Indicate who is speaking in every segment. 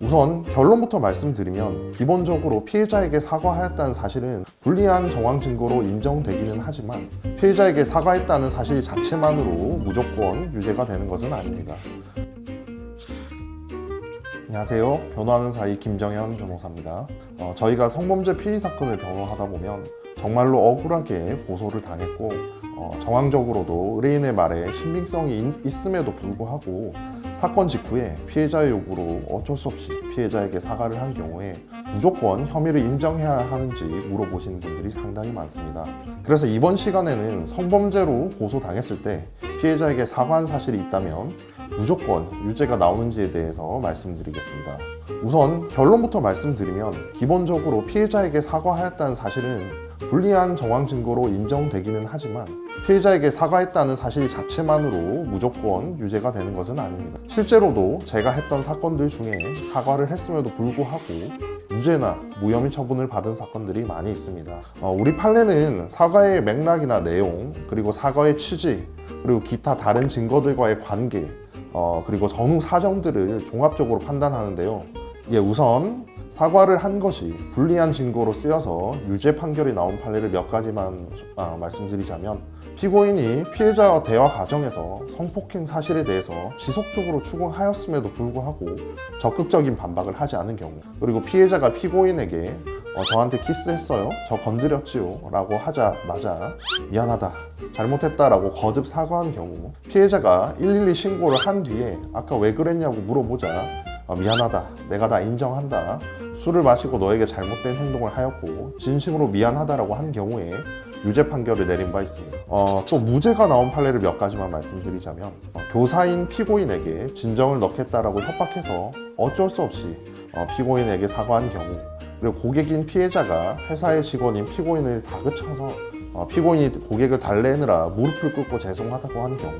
Speaker 1: 우선 결론부터 말씀드리면 기본적으로 피해자에게 사과하였다는 사실은 불리한 정황 증거로 인정되기는 하지만 피해자에게 사과했다는 사실 자체만으로 무조건 유죄가 되는 것은 아닙니다. 안녕하세요. 변호하는 사이 김정현 변호사입니다. 저희가 성범죄 피의 사건을 변호하다 보면 정말로 억울하게 고소를 당했고 정황적으로도 의뢰인의 말에 신빙성이 있음에도 불구하고 사건 직후에 피해자의 요구로 어쩔 수 없이 피해자에게 사과를 한 경우에 무조건 혐의를 인정해야 하는지 물어보시는 분들이 상당히 많습니다. 그래서 이번 시간에는 성범죄로 고소당했을 때 피해자에게 사과한 사실이 있다면 무조건 유죄가 나오는지에 대해서 말씀드리겠습니다. 우선 결론부터 말씀드리면 기본적으로 피해자에게 사과하였다는 사실은 불리한 정황 증거로 인정되기는 하지만 피해자에게 사과했다는 사실 자체만으로 무조건 유죄가 되는 것은 아닙니다. 실제로도 제가 했던 사건들 중에 사과를 했음에도 불구하고 유죄나 무혐의 처분을 받은 사건들이 많이 있습니다. 우리 판례는 사과의 맥락이나 내용, 그리고 사과의 취지, 그리고 기타 다른 증거들과의 관계, 그리고 전후 사정들을 종합적으로 판단하는데요. 우선 사과를 한 것이 불리한 증거로 쓰여서 유죄 판결이 나온 판례를 몇 가지만 말씀드리자면, 피고인이 피해자와 대화 과정에서 성폭행 사실에 대해서 지속적으로 추궁하였음에도 불구하고 적극적인 반박을 하지 않은 경우, 그리고 피해자가 피고인에게 저한테 키스했어요, 저 건드렸지요 라고 하자마자 미안하다, 잘못했다 라고 거듭 사과한 경우, 피해자가 112 신고를 한 뒤에 아까 왜 그랬냐고 물어보자 미안하다, 내가 다 인정한다, 술을 마시고 너에게 잘못된 행동을 하였고 진심으로 미안하다라고 한 경우에 유죄 판결을 내린 바 있습니다. 또 무죄가 나온 판례를 몇 가지만 말씀드리자면, 교사인 피고인에게 진정을 넣겠다라고 협박해서 어쩔 수 없이 피고인에게 사과한 경우, 그리고 고객인 피해자가 회사의 직원인 피고인을 다그쳐서 피고인이 고객을 달래느라 무릎을 꿇고 죄송하다고 한 경우,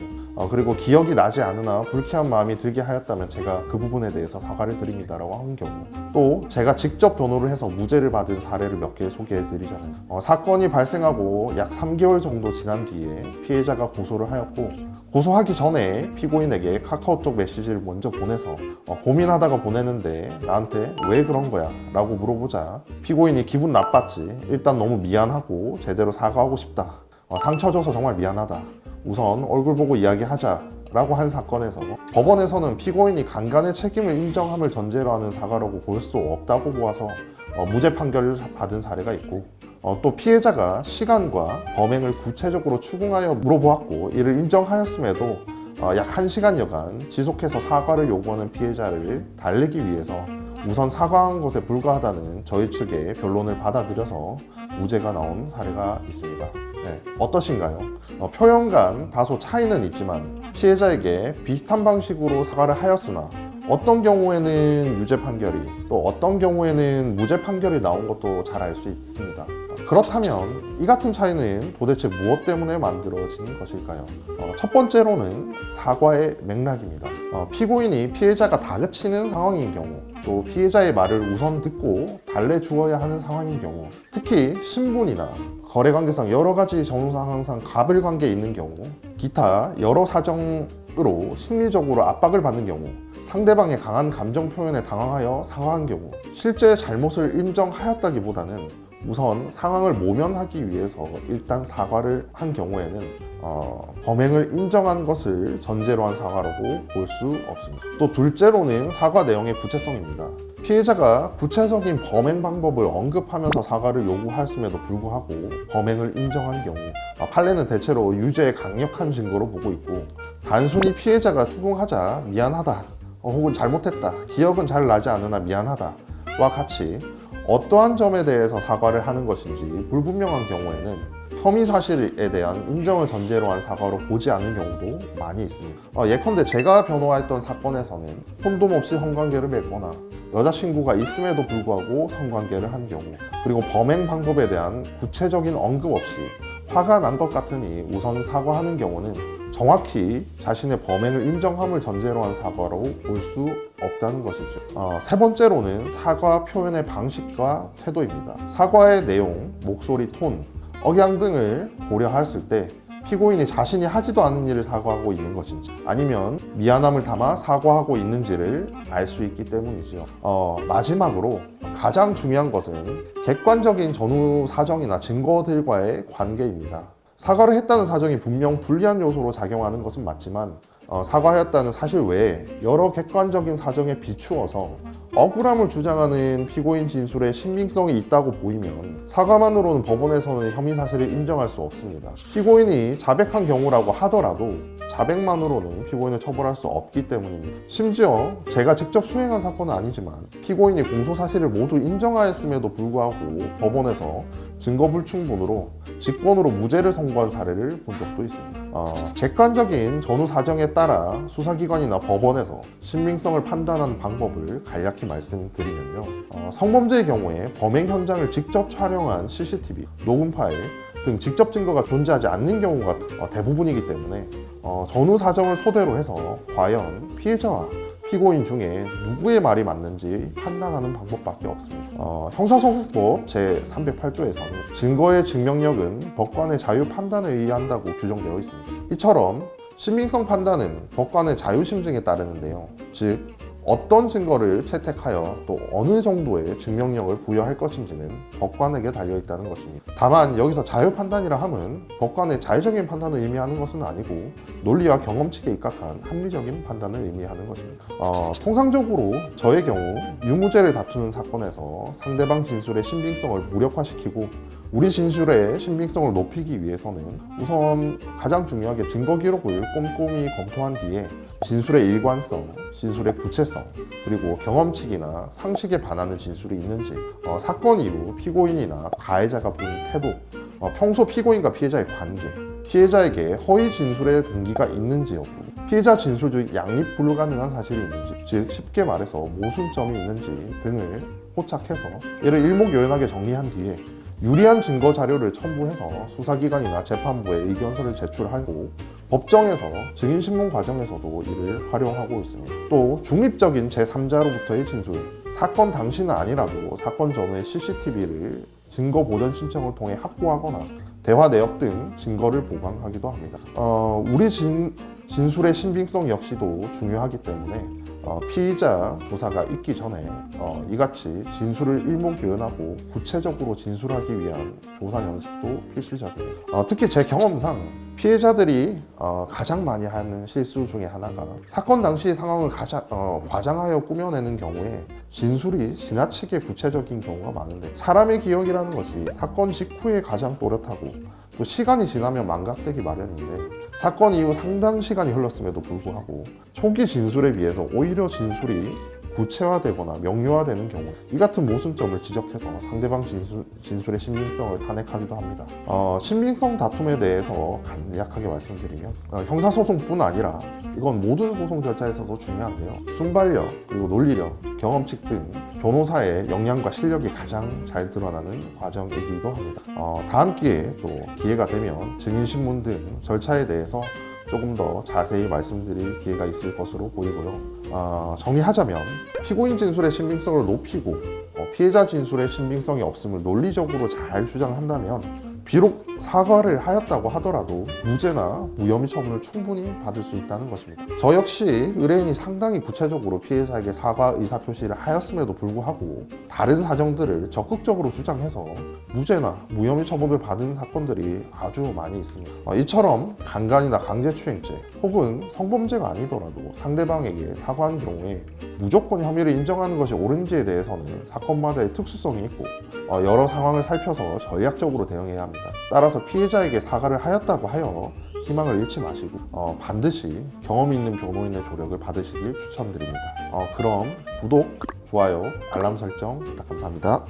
Speaker 1: 그리고 기억이 나지 않으나 불쾌한 마음이 들게 하였다면 제가 그 부분에 대해서 사과를 드립니다라고 한 경우, 또 제가 직접 변호를 해서 무죄를 받은 사례를 몇 개 소개해 드리자면, 사건이 발생하고 약 3개월 정도 지난 뒤에 피해자가 고소를 하였고, 고소하기 전에 피고인에게 카카오톡 메시지를 먼저 보내서 고민하다가 보내는데 나한테 왜 그런 거야? 라고 물어보자 피고인이 기분 나빴지, 일단 너무 미안하고 제대로 사과하고 싶다, 상처 줘서 정말 미안하다, 우선 얼굴 보고 이야기하자 라고 한 사건에서 법원에서는 피고인이 강간의 책임을 인정함을 전제로 하는 사과라고 볼 수 없다고 보아서 무죄 판결을 받은 사례가 있고, 또 피해자가 시간과 범행을 구체적으로 추궁하여 물어보았고 이를 인정하였음에도 약 1시간여간 지속해서 사과를 요구하는 피해자를 달래기 위해서 우선 사과한 것에 불과하다는 저희 측의 변론을 받아들여서 무죄가 나온 사례가 있습니다. 어떠신가요? 표현간 다소 차이는 있지만 피해자에게 비슷한 방식으로 사과를 하였으나 어떤 경우에는 유죄 판결이, 또 어떤 경우에는 무죄 판결이 나온 것도 잘 알 수 있습니다. 그렇다면 이 같은 차이는 도대체 무엇 때문에 만들어진 것일까요? 첫 번째로는 사과의 맥락입니다. 피고인이 피해자가 다그치는 상황인 경우, 또 피해자의 말을 우선 듣고 달래주어야 하는 상황인 경우, 특히 신분이나 거래관계상 여러 가지 정상항상 갑을관계에 있는 경우, 기타 여러 사정으로 심리적으로 압박을 받는 경우, 상대방의 강한 감정 표현에 당황하여 사과한 경우, 실제 잘못을 인정하였다기보다는 우선 상황을 모면하기 위해서 일단 사과를 한 경우에는 범행을 인정한 것을 전제로 한 사과라고 볼 수 없습니다. 또 둘째로는 사과 내용의 구체성입니다. 피해자가 구체적인 범행 방법을 언급하면서 사과를 요구하였음에도 불구하고 범행을 인정한 경우, 판례는 대체로 유죄의 강력한 증거로 보고 있고, 단순히 피해자가 추궁하자 미안하다, 혹은 잘못했다, 기억은 잘 나지 않으나 미안하다 와 같이 어떠한 점에 대해서 사과를 하는 것인지 불분명한 경우에는 혐의 사실에 대한 인정을 전제로 한 사과로 보지 않는 경우도 많이 있습니다. 예컨대 제가 변호했던 사건에서는 콘돔 없이 성관계를 맺거나 여자친구가 있음에도 불구하고 성관계를 한 경우, 그리고 범행 방법에 대한 구체적인 언급 없이 화가 난 것 같으니 우선 사과하는 경우는 정확히 자신의 범행을 인정함을 전제로 한 사과로 볼 수 없다는 것이죠. 세 번째로는 사과 표현의 방식과 태도입니다. 사과의 내용, 목소리, 톤, 억양 등을 고려하였을 때 피고인이 자신이 하지도 않은 일을 사과하고 있는 것인지 아니면 미안함을 담아 사과하고 있는지를 알 수 있기 때문이지요. 마지막으로 가장 중요한 것은 객관적인 전후 사정이나 증거들과의 관계입니다. 사과를 했다는 사정이 분명 불리한 요소로 작용하는 것은 맞지만 사과하였다는 사실 외에 여러 객관적인 사정에 비추어서 억울함을 주장하는 피고인 진술에 신빙성이 있다고 보이면 사과만으로는 법원에서는 혐의 사실을 인정할 수 없습니다. 피고인이 자백한 경우라고 하더라도 자백만으로는 피고인을 처벌할 수 없기 때문입니다. 심지어 제가 직접 수행한 사건은 아니지만 피고인이 공소 사실을 모두 인정하였음에도 불구하고 법원에서 증거불충분으로 직권으로 무죄를 선고한 사례를 본 적도 있습니다. 객관적인 전후 사정에 따라 수사기관이나 법원에서 신빙성을 판단하는 방법을 간략히 말씀드리면요. 성범죄의 경우에 범행 현장을 직접 촬영한 CCTV, 녹음 파일 등 직접 증거가 존재하지 않는 경우가 대부분이기 때문에 전후 사정을 토대로 해서 과연 피해자와 피고인 중에 누구의 말이 맞는지 판단하는 방법밖에 없습니다. 형사소송법 제308조에서는 증거의 증명력은 법관의 자유 판단에 의한다고 규정되어 있습니다. 이처럼 신빙성 판단은 법관의 자유심증에 따르는데요. 즉 어떤 증거를 채택하여 또 어느 정도의 증명력을 부여할 것인지는 법관에게 달려있다는 것입니다. 다만 여기서 자유판단이라 함은 법관의 자의적인 판단을 의미하는 것은 아니고 논리와 경험칙에 입각한 합리적인 판단을 의미하는 것입니다. 통상적으로 저의 경우 유무죄를 다투는 사건에서 상대방 진술의 신빙성을 무력화시키고 우리 진술의 신빙성을 높이기 위해서는 우선 가장 중요하게 증거 기록을 꼼꼼히 검토한 뒤에 진술의 일관성, 진술의 구체성, 그리고 경험칙이나 상식에 반하는 진술이 있는지, 사건 이후 피고인이나 가해자가 보인 태도, 평소 피고인과 피해자의 관계, 피해자에게 허위 진술의 동기가 있는지 여부, 피해자 진술 중 양립 불가능한 사실이 있는지, 즉 쉽게 말해서 모순점이 있는지 등을 포착해서 이를 일목요연하게 정리한 뒤에 유리한 증거 자료를 첨부해서 수사기관이나 재판부에 의견서를 제출하고 법정에서 증인신문 과정에서도 이를 활용하고 있습니다. 또 중립적인 제3자로부터의 진술, 사건 당시는 아니라도 사건 전후의 CCTV를 증거 보전 신청을 통해 확보하거나 대화 내역 등 증거를 보강하기도 합니다. 우리 진술의 신빙성 역시도 중요하기 때문에 피의자 조사가 있기 전에 이같이 진술을 일목요연하고 구체적으로 진술하기 위한 조사 연습도 필수적입니다. 특히 제 경험상 피해자들이 가장 많이 하는 실수 중에 하나가 사건 당시 상황을 과장하여 꾸며내는 경우에 진술이 지나치게 구체적인 경우가 많은데 사람의 기억이라는 것이 사건 직후에 가장 또렷하고 또 시간이 지나면 망각되기 마련인데 사건 이후 상당 시간이 흘렀음에도 불구하고 초기 진술에 비해서 오히려 진술이 구체화되거나 명료화되는 경우 이 같은 모순점을 지적해서 상대방 진술의 신빙성을 탄핵하기도 합니다. 신빙성 다툼에 대해서 간략하게 말씀드리면 형사소송뿐 아니라 이건 모든 소송 절차에서도 중요한데요. 순발력, 그리고 논리력, 경험칙 등 변호사의 역량과 실력이 가장 잘 드러나는 과정이기도 합니다. 다음 기회에 또 기회가 되면 증인신문 등 절차에 대해서 조금 더 자세히 말씀드릴 기회가 있을 것으로 보이고요. 정리하자면 피고인 진술의 신빙성을 높이고 피해자 진술의 신빙성이 없음을 논리적으로 잘 주장한다면 비록 사과를 하였다고 하더라도 무죄나 무혐의 처분을 충분히 받을 수 있다는 것입니다. 저 역시 의뢰인이 상당히 구체적으로 피해자에게 사과 의사표시를 하였음에도 불구하고 다른 사정들을 적극적으로 주장해서 무죄나 무혐의 처분을 받은 사건들이 아주 많이 있습니다. 이처럼 강간이나 강제추행죄 혹은 성범죄가 아니더라도 상대방에게 사과한 경우에 무조건 혐의를 인정하는 것이 옳은지에 대해서는 사건마다의 특수성이 있고 여러 상황을 살펴서 전략적으로 대응해야 합니다. 따라서 피해자에게 사과를 하였다고 하여 희망을 잃지 마시고 반드시 경험 있는 변호인의 조력을 받으시길 추천드립니다. 그럼 구독, 좋아요, 알람 설정 부탁 감사합니다.